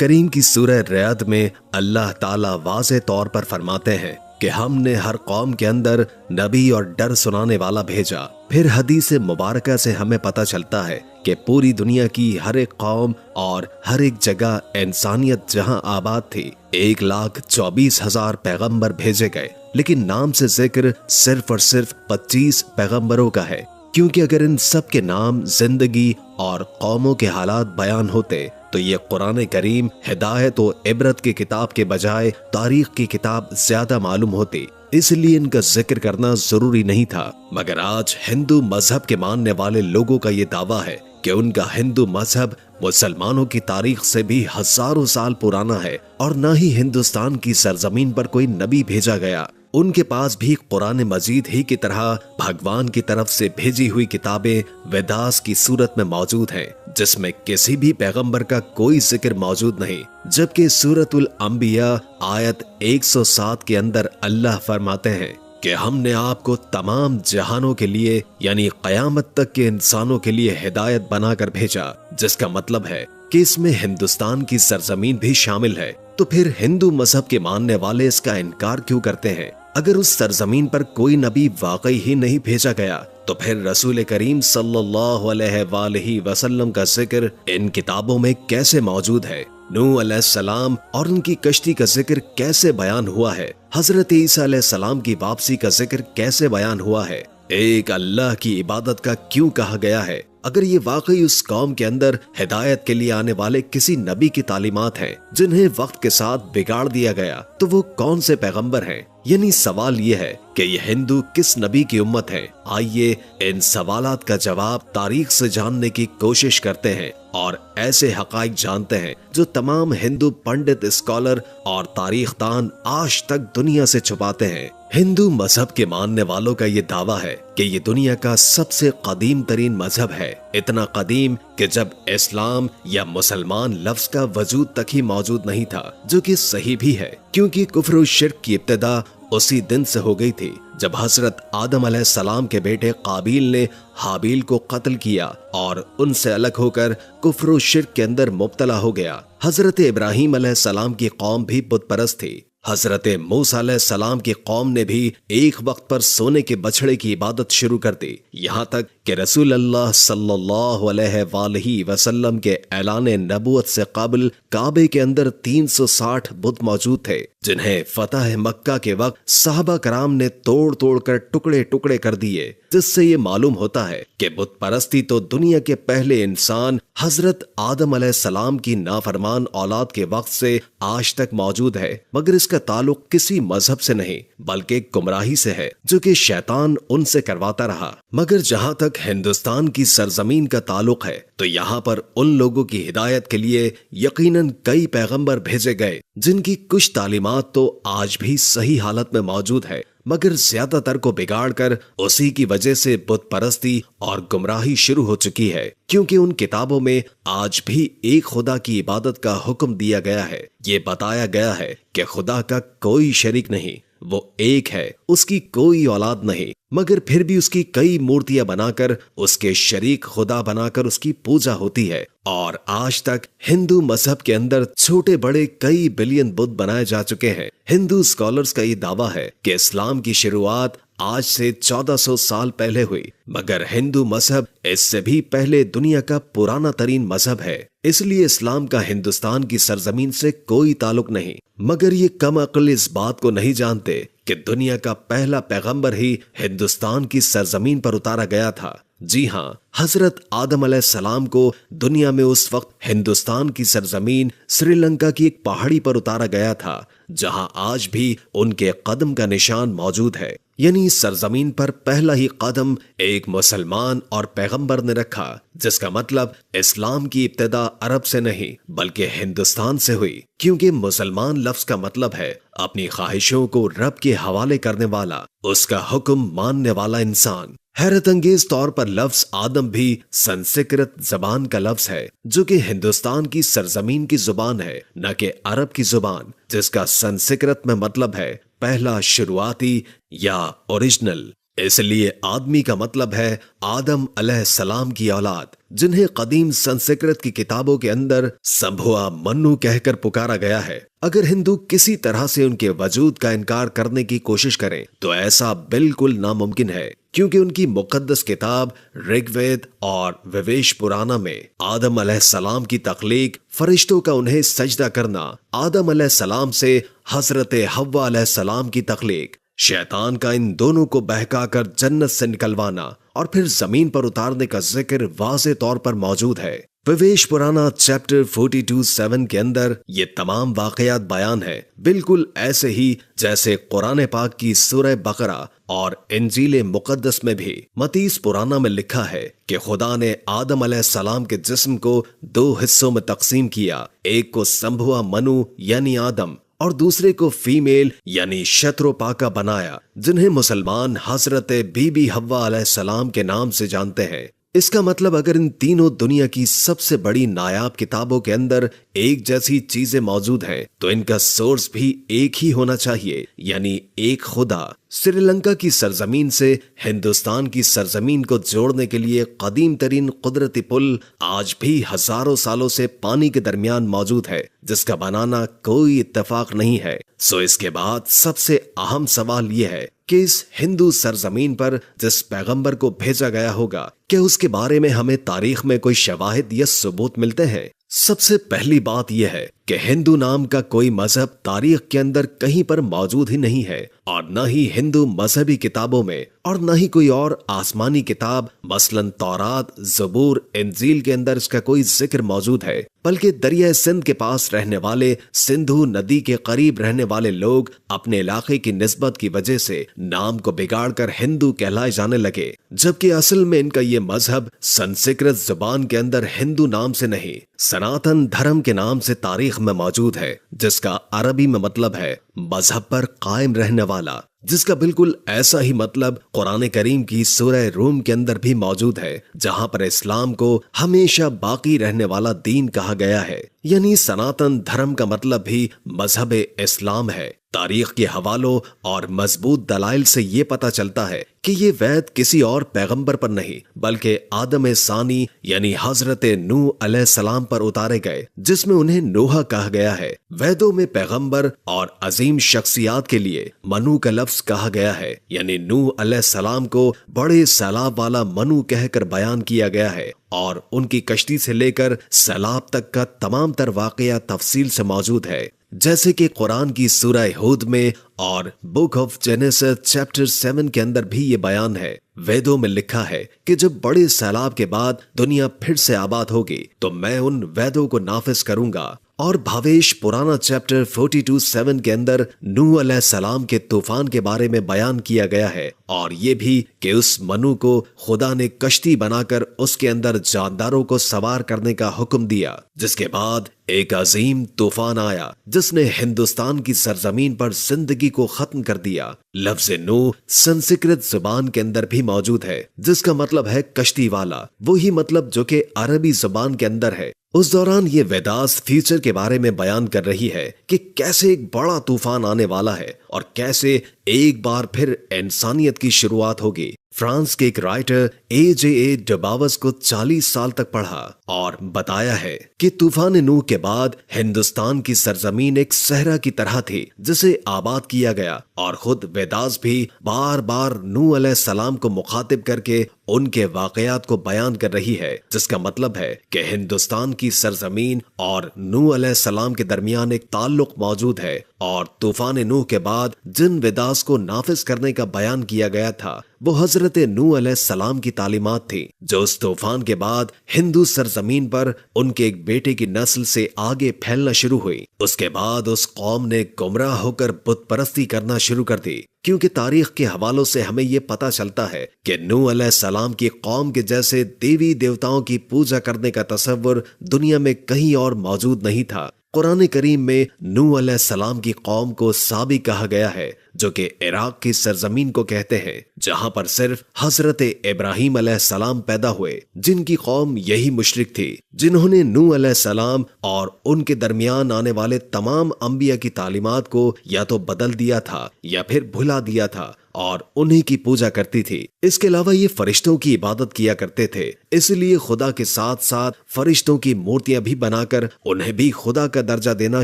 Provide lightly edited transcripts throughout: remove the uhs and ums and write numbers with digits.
करीम की सूरह रअद में अल्लाह ताला वाज़े तौर पर फरमाते हैं कि हमने हर कौम के अंदर नबी और डर सुनाने वाला भेजा। फिर हदीस मुबारका से हमें पता चलता है कि पूरी दुनिया की हर एक कौम और हर एक जगह इंसानियत जहां आबाद थी 1,24,000 पैगंबर भेजे गए, लेकिन नाम से जिक्र सिर्फ और सिर्फ 25 पैगंबरों का है। क्योंकि अगर इन सब के नाम, जिंदगी और कौमों के हालात बयान होते तो ये कुरान करीम हिदायत और इबरत की किताब के बजाय तारीख की किताब ज्यादा मालूम होती, इसलिए इनका जिक्र करना जरूरी नहीं था। मगर आज हिंदू मजहब के मानने वाले लोगों का ये दावा है कि उनका हिंदू मजहब मुसलमानों की तारीख से भी हजारों साल पुराना है और न ही हिंदुस्तान की सरजमीन पर कोई नबी भेजा गया। उनके पास भी कुरान मजीद ही की तरह भगवान की तरफ से भेजी हुई किताबें वेदास की सूरत में मौजूद हैं, जिसमें किसी भी पैगंबर का कोई जिक्र मौजूद नहीं। जबकि सूरतुल अंबिया आयत 107 के अंदर अल्लाह फरमाते हैं कि हमने आपको तमाम जहानों के लिए यानी कयामत तक के इंसानों के लिए हिदायत बनाकर भेजा, जिसका मतलब है कि इसमें हिंदुस्तान की सरजमीन भी शामिल है। तो फिर हिंदू मजहब के मानने वाले इसका इनकार क्यों करते हैं? अगर उस सरजमीन पर कोई नबी वाकई ही नहीं भेजा गया तो फिर रसूल करीम सल्लल्लाहु अलैहि वसल्लम का जिक्र इन किताबों में कैसे मौजूद है? नूह अलैहिस्सलाम और उनकी कश्ती का जिक्र कैसे बयान हुआ है? हजरत ईसा अलैहिस्सलाम की वापसी का जिक्र कैसे बयान हुआ है? एक अल्लाह की इबादत का क्यों कहा गया है? अगर ये वाकई उस कौम के अंदर हिदायत के लिए आने वाले किसी नबी की तालीमात हैं, जिन्हें वक्त के साथ बिगाड़ दिया गया, तो वो कौन से पैगंबर हैं? यानी सवाल ये है कि ये हिंदू किस नबी की उम्मत है? आइए इन सवालात का जवाब तारीख से जानने की कोशिश करते हैं और ऐसे हकाइक जानते हैं जो तमाम हिंदू पंडित, स्कॉलर और तारीखदान आज तक दुनिया से छुपाते हैं। हिंदू मजहब के मानने वालों का ये दावा है कि ये दुनिया का सबसे कदीम तरीन मजहब है, इतना कदीम कि जब इस्लाम या मुसलमान लफ्ज का वजूद तक ही मौजूद नहीं था, जो कि सही भी है क्योंकि कुफ्र और शिर्क की इब्तिदा उसी दिन से हो गई थी जब हजरत आदम अलैहिस्सलाम के बेटे काबिल ने हाबिल को कत्ल किया और उनसे अलग होकर कुफ्र और शिर्क के अंदर मुब्तला हो गया। हजरत इब्राहिम अलैहिस्सलाम की कौम भी बुत परस्त थी। हजरत मूसा अलैहिस्सलाम की कौम ने भी एक वक्त पर सोने के बछड़े की इबादत शुरू कर दी, यहाँ तक कि रसूल अल्लाह सल्लल्लाहु अलैहि वसल्लम के ऐलान नबूवत से कबल काबे के अंदर 360 बुत मौजूद थे, जिन्हें फतह मक्का के वक्त साहबा कराम ने तोड़ तोड़ कर टुकड़े टुकड़े कर दिए, जिससे ये मालूम होता है कि बुत परस्ती तो दुनिया के पहले इंसान हजरत आदम अलैहिस्सलाम की नाफरमान औलाद के वक्त से आज तक मौजूद है। मगर इसका ताल्लुक किसी मजहब से नहीं बल्कि गुमराही से है, जो कि शैतान उनसे करवाता रहा। मगर जहाँ तक हिंदुस्तान की सरजमीन का ताल्लुक है तो यहाँ पर उन लोगों की हिदायत के लिए यकीनन कई पैगंबर भेजे गए, जिनकी कुछ तालीमात तो आज भी सही हालत में मौजूद है, मगर ज्यादातर को बिगाड़कर उसी की वजह से बुत परस्ती और गुमराही शुरू हो चुकी है। क्योंकि उन किताबों में आज भी एक खुदा की इबादत का हुक्म दिया गया है। ये बताया गया है कि खुदा का कोई शरीक नहीं, वो एक है, उसकी कोई औलाद नहीं, मगर फिर भी उसकी कई मूर्तियां बनाकर उसके शरीक खुदा बनाकर उसकी पूजा होती है। और आज तक हिंदू मजहब के अंदर छोटे बड़े कई बिलियन बुत बनाए जा चुके हैं। हिंदू स्कॉलर्स का ये दावा है कि इस्लाम की शुरुआत आज से 1400 साल पहले हुई, मगर हिंदू मजहब इससे भी पहले दुनिया का पुराना तरीन मजहब है, इसलिए इस्लाम का हिंदुस्तान की सरजमीन से कोई ताल्लुक नहीं। मगर ये कम अक्ल इस बात को नहीं जानते कि दुनिया का पहला पैगंबर ही हिंदुस्तान की सरजमीन पर उतारा गया था। जी हाँ, हजरत आदम अलैहिस्सलाम को दुनिया में उस वक्त हिंदुस्तान की सरजमीन श्रीलंका की एक पहाड़ी पर उतारा गया था, जहां आज भी उनके कदम का निशान मौजूद है। यानी इस सरजमीन पर पहला ही कदम एक मुसलमान और पैगंबर ने रखा, जिसका मतलब इस्लाम की इब्तिदा अरब से नहीं बल्कि हिंदुस्तान से हुई। क्योंकि मुसलमान लफ्ज का मतलब है अपनी ख्वाहिशों को रब के हवाले करने वाला, उसका हुक्म मानने वाला इंसान। हैरत अंगेज तौर पर लफ्ज आदम भी संस्कृत जबान का लफ्ज है, जो कि हिंदुस्तान की सरजमीन की जुबान है, न कि अरब की जुबान, जिसका संस्कृत में मतलब है पहला, शुरुआती या ओरिजिनल। इसलिए आदमी का मतलब है आदम अलैहिस्सलाम की औलाद, जिन्हें कदीम संस्कृत की किताबों के अंदर संभुआ मन्नू कहकर पुकारा गया है। अगर हिंदू किसी तरह से उनके वजूद का इनकार करने की कोशिश करें तो ऐसा बिल्कुल नामुमकिन है, क्योंकि उनकी मुकद्दस किताब ऋग्वेद और विवेश पुराना में आदम अलैहिस्सलाम की तख्लीक, फरिश्तों का उन्हें सजदा करना, आदम अलैहिस्सलाम से हजरत हव्वा अलैहिस्सलाम की तख्लीक, शैतान का इन दोनों को बहकाकर जन्नत से निकलवाना और फिर जमीन पर उतारने का जिक्र वाज़े तौर पर मौजूद है। विवेश पुराना चैप्टर 42:7 के अंदर ये तमाम वाकयात बयान है, बिल्कुल ऐसे ही जैसे कुरान पाक की सूरह बकरा और इंजील मुकद्दस में भी मतीस पुराना में लिखा है कि खुदा ने आदम अलैहिस्सलाम के जिस्म को 2 हिस्सों में तकसीम किया, एक को संभुआ मनु यानी आदम और दूसरे को फीमेल यानी शत्रुपाका बनाया, जिन्हें मुसलमान हजरत बीबी हव्वा अलैहिस्सलाम के नाम से जानते हैं। इसका मतलब अगर इन तीनों दुनिया की सबसे बड़ी नायाब किताबों के अंदर एक जैसी चीजें मौजूद हैं तो इनका सोर्स भी एक ही होना चाहिए, यानी एक खुदा। श्रीलंका की सरजमीन से हिंदुस्तान की सरजमीन को जोड़ने के लिए कदीम तरीन कुदरती पुल आज भी हजारों सालों से पानी के दरमियान मौजूद है, जिसका बनाना कोई इत्तेफाक नहीं है। सो इसके बाद सबसे अहम सवाल यह है कि इस हिंदू सरजमीन पर जिस पैगंबर को भेजा गया होगा, क्या उसके बारे में हमें तारीख में कोई शवाहिद या सबूत मिलते हैं? सबसे पहली बात यह है कि हिंदू नाम का कोई मजहब तारीख के अंदर कहीं पर मौजूद ही नहीं है, और न ही हिंदू मजहबी किताबों में और न ही कोई और आसमानी किताब मसलन तौरात, ज़बूर, इंजील के अंदर इसका कोई जिक्र मौजूद है। बल्कि दरिया सिंध के पास रहने वाले, सिंधु नदी के करीब रहने वाले लोग अपने इलाके की निस्बत की वजह से नाम को बिगाड़कर हिंदू कहलाए जाने लगे, जबकि असल में इनका ये मजहब संस्कृत जुबान के अंदर हिंदू नाम से नहीं, सनातन धर्म के नाम से तारीख में मौजूद है, जिसका अरबी में मतलब है मजहब पर कायम रहने वाला, जिसका बिल्कुल ऐसा ही मतलब कुरान करीम की सूरह रूम के अंदर भी मौजूद है, जहां पर इस्लाम को हमेशा बाकी रहने वाला दीन कहा गया है। यानी सनातन धर्म का मतलब भी मजहब इस्लाम है। तारीख के हवालों और मजबूत दलाइल से ये पता चलता है कि ये वैद किसी और पैगंबर पर नहीं बल्कि आदम सानी यानी हजरत नूह अलैहिस्सलाम पर उतारे गए, जिसमें उन्हें नूह कहा गया है। वैदों में पैगंबर और अजीम शख्सियात के लिए मनु का लफ्ज कहा गया है, यानी नूह अलैहिस्सलाम को बड़े सैलाब वाला मनु कहकर बयान किया गया है, और उनकी कश्ती से लेकर सैलाब तक का तमाम तर वाकया तफसील से मौजूद है, जैसे कि कुरान की सूरह हूद में और बुक ऑफ जेनेसिस चैप्टर 7 के अंदर भी ये बयान है। वेदों में लिखा है कि जब बड़े सैलाब के बाद दुनिया फिर से आबाद होगी तो मैं उन वेदों को नाफिज करूंगा। और भावेश पुराना चैप्टर 42:7 के अंदर नूह अलैहिस्सलाम के तूफान के बारे में बयान किया गया है, और ये भी कि उस मनु को खुदा ने कश्ती बनाकर उसके अंदर जानदारों को सवार करने का हुक्म दिया, जिसके बाद एक अजीम तूफान आया जिसने हिंदुस्तान की सरजमीन पर जिंदगी को खत्म कर दिया। लफ्ज नूह संस्कृत जुबान के अंदर भी मौजूद है, जिसका मतलब है कश्ती वाला, वही मतलब जो कि अरबी जुबान के अंदर है। उस दौरान ये वेदास फ्यूचर के बारे में बयान कर रही है कि कैसे एक बड़ा तूफान आने वाला है और कैसे एक बार फिर इंसानियत की शुरुआत होगी। फ्रांस के एक राइटर A.J.A. डबावस को 40 साल तक पढ़ा और बताया है कि तूफान नूह के बाद हिंदुस्तान की सरजमीन एक सहरा की तरह थी जिसे आबाद किया गया, और खुद वेदास भी बार बार नूह अलैहिस्सलाम को मुखातिब करके उनके वाकयात को बयान कर रही है, जिसका मतलब है कि हिंदुस्तान की सरजमीन और नूह अलैहिस्सलाम के दरमियान एक ताल्लुक मौजूद है, और तूफान नूह के बाद जिन वेदास को नाफिज करने का बयान किया गया था वो हजरत नूह अलैहिस्सलाम की तालीमात थी, जो उस तूफान के बाद हिंदू सरजमीन पर उनके एक बेटे की नस्ल से आगे फैलना शुरू हुई। उसके बाद उस कौम ने गुमराह होकर बुत परस्ती करना शुरू कर दी, क्योंकि तारीख के हवालों से हमें ये पता चलता है कि नूह अलैहिस्सलाम की कौम के जैसे देवी देवताओं की पूजा करने का तसव्वुर दुनिया में कहीं और मौजूद नहीं था। कुरान करीम में नूह अलैहिस्सलाम की कौम को साबी कहा गया है, जो कि इराक की सरजमीन को कहते हैं, जहां पर सिर्फ हजरत इब्राहीम अलैहिस्सलाम पैदा हुए, जिनकी कौम यही मुशरिक थी, जिन्होंने नूह अलैहिस्सलाम और उनके दरमियान आने वाले तमाम अंबिया की तालीमात को या तो बदल दिया था या फिर भुला दिया था, और उन्हीं की पूजा करती थी। इसके अलावा ये फरिश्तों की इबादत किया करते थे, इसलिए खुदा के साथ साथ फरिश्तों की मूर्तियां भी बनाकर उन्हें भी खुदा का दर्जा देना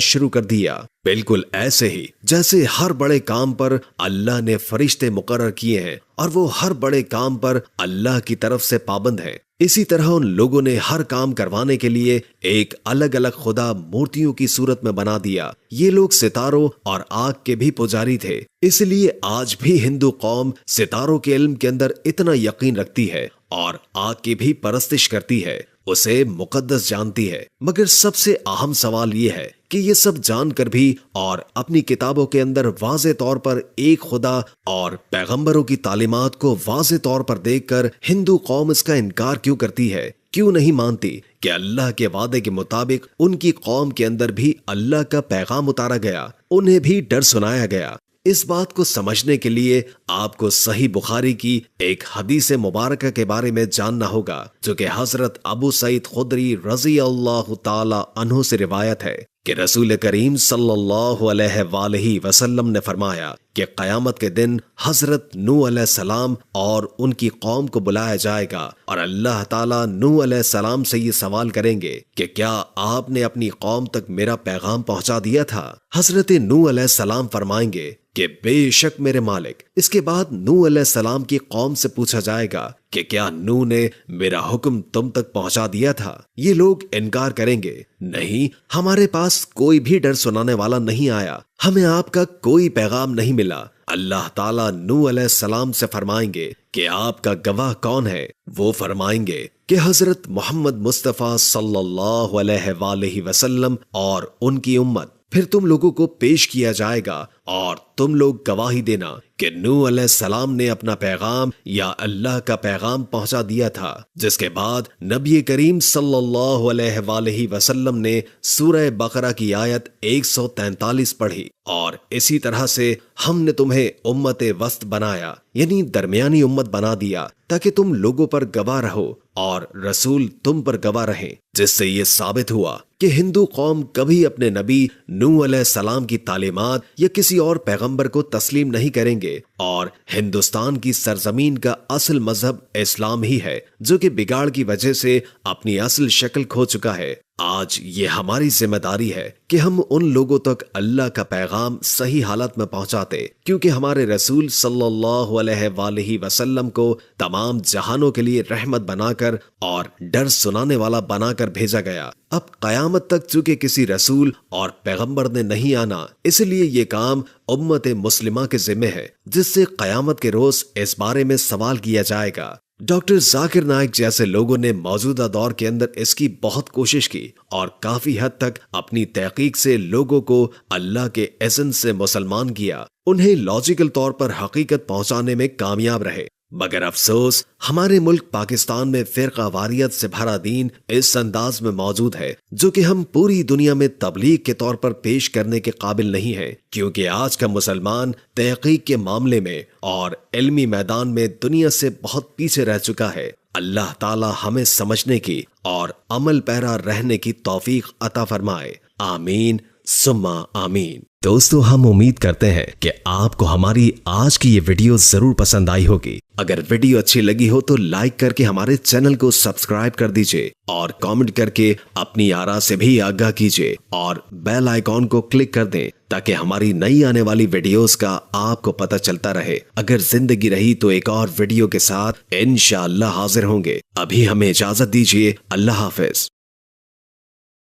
शुरू कर दिया। बिल्कुल ऐसे ही जैसे हर बड़े काम पर अल्लाह ने फरिश्ते मुकर्रर किए हैं और वो हर बड़े काम पर अल्लाह की तरफ से पाबंद है, इसी तरह उन लोगों ने हर काम करवाने के लिए एक अलग अलग खुदा मूर्तियों की सूरत में बना दिया। ये लोग सितारों और आग के भी पुजारी थे, इसलिए आज भी हिंदू कौम सितारों के इल्म के अंदर इतना यकीन रखती है और आग की भी परस्तिश करती है, उसे मुकद्दस जानती है। मगर सबसे अहम सवाल ये है कि ये सब जानकर भी और अपनी किताबों के अंदर वाज़े तौर पर एक खुदा और पैगंबरों की तालीमात को वाज़े तौर पर देखकर हिंदू कौम इसका इनकार क्यों करती है, क्यों नहीं मानती कि अल्लाह के वादे के मुताबिक उनकी कौम के अंदर भी अल्लाह का पैगाम उतारा गया, उन्हें भी डर सुनाया गया। इस बात को समझने के लिए आपको सही बुखारी की एक हदीस मुबारक के बारे में जानना होगा, जो कि हजरत अबू सईद खुदरी रजी अल्लाह ताला अन्हु से रिवायत है कि रसूल करीम सल्लल्लाहु अलैहि वसल्लम ने फरमाया कि क़यामत के दिन हजरत नूह अलैहिस्सलाम और उनकी कौम को बुलाया जाएगा और अल्लाह ताला नूह अलैहिस्सलाम से ये सवाल करेंगे कि क्या आपने अपनी कौम तक मेरा पैगाम पहुंचा दिया था। हजरत नूह अलैहिस्सलाम फरमाएंगे कि बेशक मेरे मालिक। इसके बाद नूह अलैहिस्सलाम की कौम से पूछा जाएगा कि क्या नूह ने मेरा हुक्म तुम तक पहुंचा दिया था। ये लोग इनकार करेंगे, नहीं, हमारे पास कोई भी डर सुनाने वाला नहीं आया, हमें आपका कोई पैगाम नहीं मिला। अल्लाह ताला नूह अलैहिस्सलाम से फरमाएंगे कि आपका गवाह कौन है। वो फरमाएंगे कि हजरत मोहम्मद मुस्तफ़ा सल्लल्लाहु अलैहि वसल्लम और उनकी उम्मत। फिर तुम लोगों को पेश किया जाएगा और तुम लोग गवाही देना कि नूह अलैहिस्सलाम ने अपना पैगाम या अल्लाह का पैगाम पहुंचा दिया था। जिसके बाद नबी करीम सल्लल्लाहु अलैहि वसल्लम ने सूरह बकरा की आयत 143 पढ़ी और इसी तरह से हमने तुम्हें उम्मत वस्त बनाया, यानी दरमियानी उम्मत बना दिया, ताकि तुम लोगों पर गवाह रहो और रसूल तुम पर गवाह रहे। जिससे ये साबित हुआ कि हिंदू कौम कभी अपने नबी नूह अलैहिस्सलाम की तालीमात या किसी और पैगंबर को तस्लीम नहीं करेंगे और हिंदुस्तान की सरजमीन का असल मजहब इस्लाम ही है, जो कि बिगाड़ की वजह से अपनी असल शक्ल खो चुका है। आज ये हमारी जिम्मेदारी है कि हम उन लोगों तक अल्लाह का पैगाम सही हालत में पहुंचाते, क्योंकि हमारे रसूल सल्लल्लाहु अलैहि वसल्लम को तमाम जहानों के लिए रहमत बनाकर और डर सुनाने वाला बनाकर भेजा गया। अब कयामत तक चूंकि किसी रसूल और पैगंबर ने नहीं आना, इसलिए ये काम उम्मत मुस्लिमा के जिम्मे है, जिससे कयामत के रोज इस बारे में सवाल किया जाएगा। डॉक्टर जाकिर नाइक जैसे लोगों ने मौजूदा दौर के अंदर इसकी बहुत कोशिश की और काफी हद तक अपनी तहकीक से लोगों को अल्लाह के इज़्न से मुसलमान किया, उन्हें लॉजिकल तौर पर हकीकत पहुंचाने में कामयाब रहे। मगर अफसोस हमारे मुल्क पाकिस्तान में फिरका वारियत से भरा दीन इस अंदाज में मौजूद है, जो कि हम पूरी दुनिया में तबलीग के तौर पर पेश करने के काबिल नहीं है, क्योंकि आज का मुसलमान तहकीक के मामले में और इल्मी मैदान में दुनिया से बहुत पीछे रह चुका है। अल्लाह ताला हमें समझने की और अमल पैरा रहने की तौफीक अता फरमाए। आमीन सुम्मा आमीन। दोस्तों, हम उम्मीद करते हैं कि आपको हमारी आज की ये वीडियो जरूर पसंद आई होगी। अगर वीडियो अच्छी लगी हो तो लाइक करके हमारे चैनल को सब्सक्राइब कर दीजिए और कमेंट करके अपनी आरा से भी आगाह कीजिए और बेल आइकॉन को क्लिक कर दें, ताकि हमारी नई आने वाली वीडियोस का आपको पता चलता रहे। अगर जिंदगी रही तो एक और वीडियो के साथ इंशाअल्लाह हाजिर होंगे। अभी हमें इजाजत दीजिए। अल्लाह हाफिज।